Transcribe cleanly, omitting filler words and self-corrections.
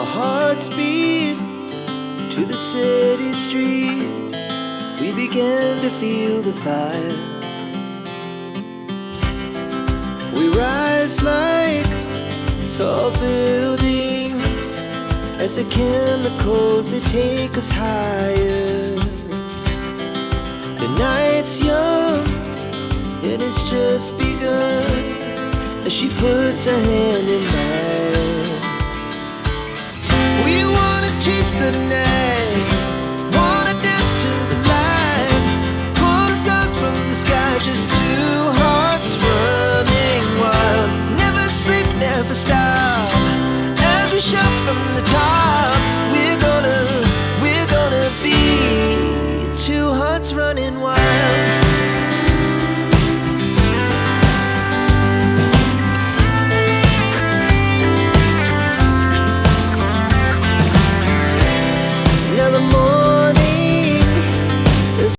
Our hearts beat to the city streets. We began to feel the fire. We rise like tall buildings as the chemicals, they take us higher. The night's young, it has just begun as she puts her hand in mine.